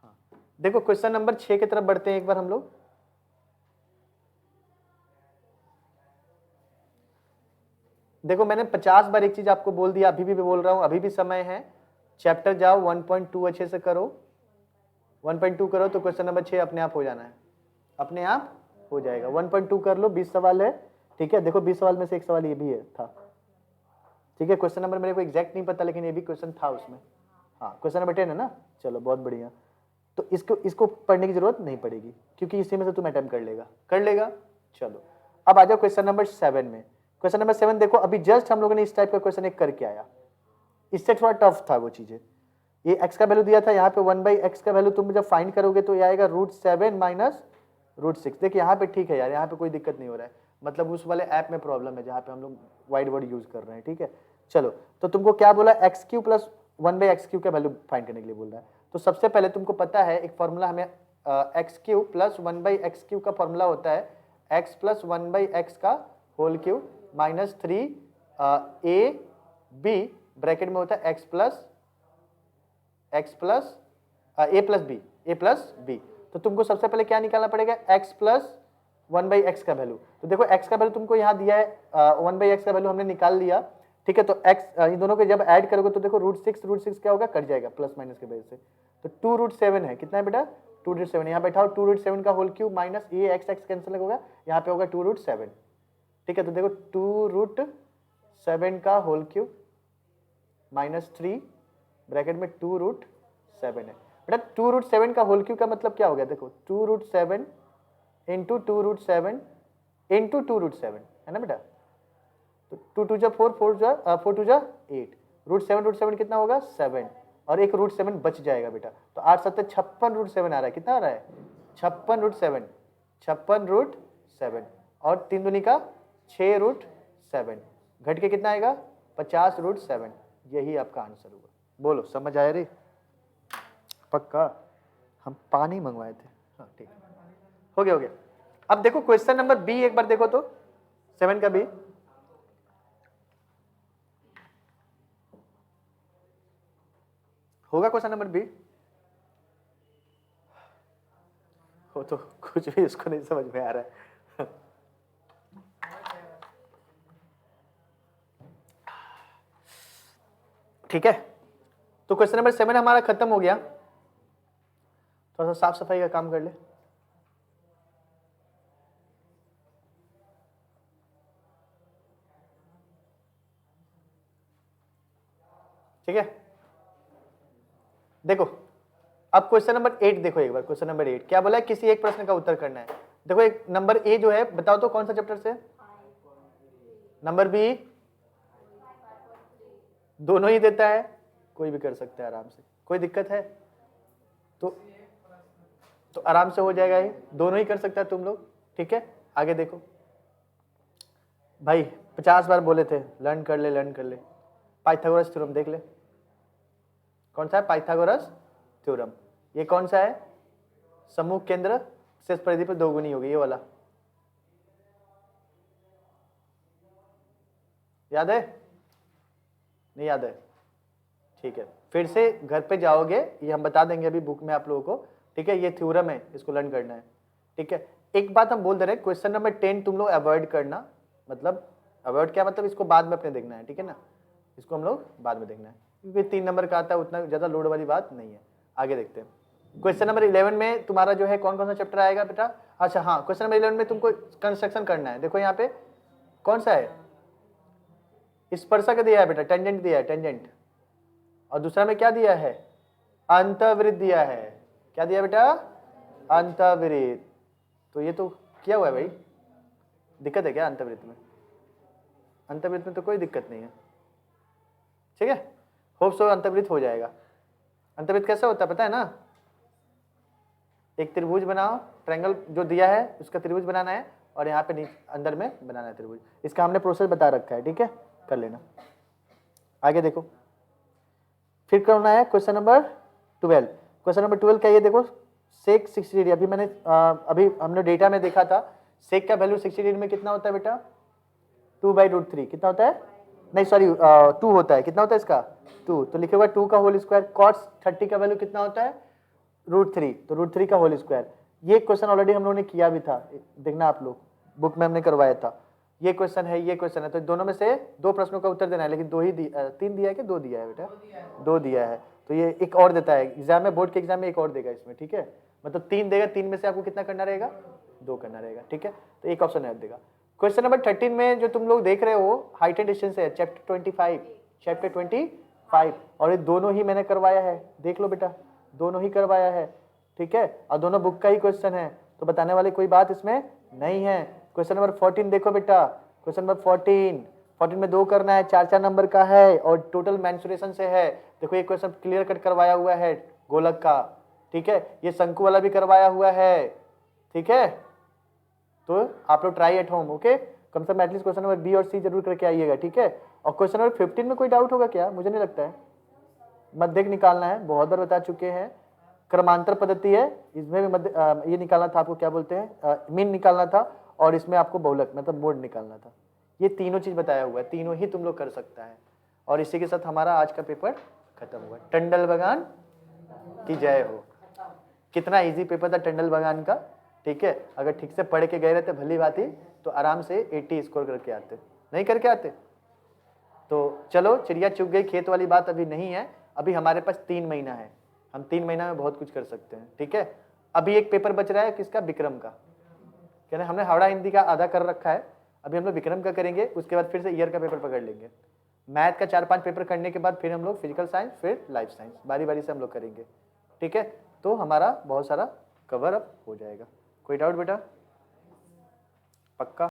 हाँ देखो क्वेश्चन नंबर 6 की तरफ बढ़ते हैं एक बार हम लोग। देखो मैंने 50 बार एक चीज आपको बोल दिया, अभी भी बोल रहा हूं, अभी भी समय है, चैप्टर जाओ 1.2 अच्छे से करो, 1.2 करो तो क्वेश्चन नंबर 6 अपने आप हो जाना है, अपने आप हो जाएगा, 1.2 कर लो, 20 सवाल है, ठीक है, देखो 20 सवाल में से एक सवाल ये भी है था, ठीक है, क्वेश्चन नंबर मेरे को एग्जैक्ट नहीं पता लेकिन ये भी क्वेश्चन था उसमें, हाँ क्वेश्चन नंबर 10 है ना, चलो बहुत बढ़िया, तो इसको पढ़ने की जरूरत नहीं पड़ेगी क्योंकि इसी में से तुम अटेम्प्ट कर लेगा। चलो अब आ जाओ क्वेश्चन नंबर 7 में, क्वेश्चन नंबर 7 देखो, अभी जस्ट हम लोगों ने इस टाइप का क्वेश्चन एक करके आया, इससे थोड़ा टफ था वो चीजें, ये x का वैल्यू दिया था, यहाँ पे 1/x का वैल्यू तुम जब फाइंड करोगे तो ये आएगा √7 माइनस √6, देखिए यहाँ पे ठीक है यार, यहाँ पे कोई दिक्कत नहीं हो रहा है, मतलब उस वाले ऐप में प्रॉब्लम है जहाँ पे हम लोग वाइड वर्ड यूज कर रहे हैं, ठीक है। चलो तो तुमको क्या बोला, x³ + 1/x³ का वैल्यू फाइंड करने के लिए बोल रहा है, तो सबसे पहले तुमको पता है एक फॉर्मूला हमें x cube plus 1/x cube का फॉर्मूला होता है x प्लस 1/x का whole cube minus 3 a b bracket में होता है x plus a plus b. तो तुमको सबसे पहले क्या निकालना पड़ेगा, x प्लस 1/x का वैल्यू। तो देखो x का वैल्यू तुमको यहाँ दिया है, 1/x का वैल्यू हमने निकाल लिया, ठीक है। तो x इन दोनों को जब ऐड करोगे तो देखो रूट सिक्स क्या होगा, कट जाएगा प्लस माइनस के वजह से। तो 2√7 है, कितना है बेटा 2√7, यहाँ बैठाओ 2√7 का होल क्यूब माइनस ये x कैंसिल होगा, यहाँ पे होगा 2√7, ठीक है। तो देखो 2√7 का होल क्यूब माइनस 3 ब्रैकेट में 2√7 है बेटा। 2√7 का होल क्यूब का मतलब क्या हो गया, देखो 2√7 इंटू 2√7 इंटू 2√7 है ना बेटा। तो 2 जा 4, 4 2 जा 8, √7 कितना होगा 7, और एक √7 बच जाएगा बेटा। तो 8 7 56 √7 आ रहा है, कितना आ रहा है 56 √7 और 3 दूनी का 6 √7 घट के कितना आएगा 50 √7। यही आपका आंसर होगा। बोलो समझ आया रे, पक्का। हम पानी मंगवाए थे, हाँ ठीक हो गया। अब देखो क्वेश्चन नंबर बी एक बार देखो तो 7 का बी। होगा क्वेश्चन नंबर बी, हो तो कुछ भी उसको नहीं समझ में आ रहा है। ठीक है, तो क्वेश्चन नंबर 7 हमारा खत्म हो गया। थोड़ा सा साफ सफाई का काम कर ले। ठीक है, देखो अब क्वेश्चन नंबर 8 देखो एक बार। क्वेश्चन नंबर 8 क्या बोला है, किसी एक प्रश्न का उत्तर करना है। देखो एक नंबर ए जो है, बताओ तो कौन सा चैप्टर से, नंबर बी दोनों ही देता है, कोई भी कर सकता है आराम से, कोई दिक्कत है तो आराम से हो जाएगा, ये दोनों ही कर सकता है तुम लोग। ठीक है, आगे देखो भाई 50 बार बोले थे, लर्न कर ले। पाइथागोरस थ्योरम देख ले, कौन सा है पाइथागोरस थ्योरम। ये कौन सा है, समूह केंद्र शेष परिधि पर दोगुनी होगी, ये वाला याद है, नहीं याद है, ठीक है। फिर से घर पे जाओगे, ये हम बता देंगे अभी बुक में आप लोगों को, ठीक है। ये थ्योरम है, इसको लर्न करना है, ठीक है। एक बात हम बोल दे रहे हैं, क्वेश्चन नंबर 10 तुम लोग अवॉइड करना, मतलब अवॉइड क्या मतलब, इसको बाद में अपने देखना है, ठीक है ना, इसको हम लोग बाद में देखना है, क्योंकि 3 नंबर का आता है, उतना ज्यादा लोड वाली बात नहीं है। आगे देखते हैं, क्वेश्चन नंबर 11 में तुम्हारा जो है कौन कौन सा चैप्टर आएगा बेटा। अच्छा हाँ, क्वेश्चन नंबर 11 में तुमको कंस्ट्रक्शन करना है। देखो यहाँ पे कौन सा है, स्पर्शक दिया है बेटा, टेंजेंट दिया है, टेंजेंट, और दूसरा में क्या दिया है, अंतःवृत्त दिया है। क्या दिया बेटा, अंतःवृत्त। तो ये तो किया हुआ है भाई, दिक्कत है क्या अंतःवृत्त में, अंतःवृत्त में तो कोई दिक्कत नहीं है, ठीक है। होप सो अंतःवृत्त हो जाएगा। अंतःवृत्त कैसा होता है पता है ना, एक त्रिभुज बनाओ, ट्रायंगल जो दिया है उसका त्रिभुज बनाना है, और यहाँ पे अंदर में बनाना है त्रिभुज। इसका हमने प्रोसेस बता रखा है, ठीक है, कर लेना। आगे देखो, फिर करना है क्वेश्चन नंबर 12। क्वेश्चन नंबर 12 का ये देखो, सेक 60 डिग्री। अभी हमने डेटा में देखा था, सेक का वैल्यू 60 डिग्री में कितना होता है बेटा, 2/√3 कितना होता है, नहीं सॉरी 2 होता है, कितना होता है इसका 2, तो लिखे हुआ 2 का होल स्क्वायर। कॉस 30 का वैल्यू कितना होता है √3, तो √3 का होल स्क्वायर। ये क्वेश्चन ऑलरेडी हम लोगों ने किया भी था, देखना आप लोग, बुक में हमने करवाया था। ये क्वेश्चन है, ये क्वेश्चन है, तो दोनों में से 2 प्रश्नों का उत्तर देना है, लेकिन 3 दिया है कि 2 दिया है बेटा, 2 दिया है। तो ये एक और देता है एग्जाम में, बोर्ड के एग्जाम में एक और देगा इसमें, ठीक है, मतलब 3 देगा, 3 में से आपको कितना करना रहेगा, 2 करना रहेगा, ठीक है। तो एक ऑप्शन ऐड देगा। क्वेश्चन नंबर 13 में जो तुम लोग देख रहे हो, हाइट एंड डिस्टेंस है, चैप्टर 25, और ये दोनों ही मैंने करवाया है, देख लो बेटा, दोनों ही करवाया है, ठीक है, और दोनों बुक का ही क्वेश्चन है, तो बताने वाली कोई बात इसमें नहीं है। क्वेश्चन नंबर 14 देखो बेटा, क्वेश्चन नंबर 14 में 2 करना है, 4 नंबर का है, और टोटल मेंसुरेशन से है। देखो ये क्वेश्चन क्लियर कट करवाया हुआ है गोलक का, ठीक है, ये शंकु वाला भी करवाया हुआ है, ठीक है। तो आप लोग ट्राई एट होम, ओके, कम से कम एटलीस्ट क्वेश्चन नंबर बी और सी जरूर करके आइएगा, ठीक है। और क्वेश्चन नंबर 15 में कोई डाउट होगा क्या, मुझे नहीं लगता है, मत देख निकालना है, बहुत बार बता चुके हैं, क्रमांतर पद्धति है, इसमें भी मध्य ये निकालना था आपको, क्या बोलते हैं, मीन निकालना था, और इसमें आपको बहुलक मतलब मोड निकालना था। ये तीनों चीज बताया हुआ है, तीनों ही तुम लोग कर सकता है। और इसी के साथ हमारा आज का पेपर खत्म हुआ। टंडल बगान की जय हो। कितना इजी पेपर था टंडल बगान का, ठीक है। अगर ठीक से पढ़ के गए रहते भली बात ही, तो आराम से 80 स्कोर करके आते, नहीं करके आते। तो चलो, चिड़िया चुग गई खेत वाली बात अभी नहीं है, अभी हमारे पास 3 महीना है, हम 3 महीना में बहुत कुछ कर सकते हैं, ठीक है। अभी एक पेपर बच रहा है किसका, विक्रम का, क्या हमने हावड़ा हिंदी का आधा कर रखा है, अभी हम लोग विक्रम का करेंगे, उसके बाद फिर से ईयर का पेपर पकड़ लेंगे। मैथ का 4-5 पेपर करने के बाद फिर हम लोग फिजिकल साइंस, फिर लाइफ साइंस, बारी बारी से हम लोग करेंगे, ठीक है। तो हमारा बहुत सारा कवर अप हो जाएगा। कोई डाउट बेटा? पक्का?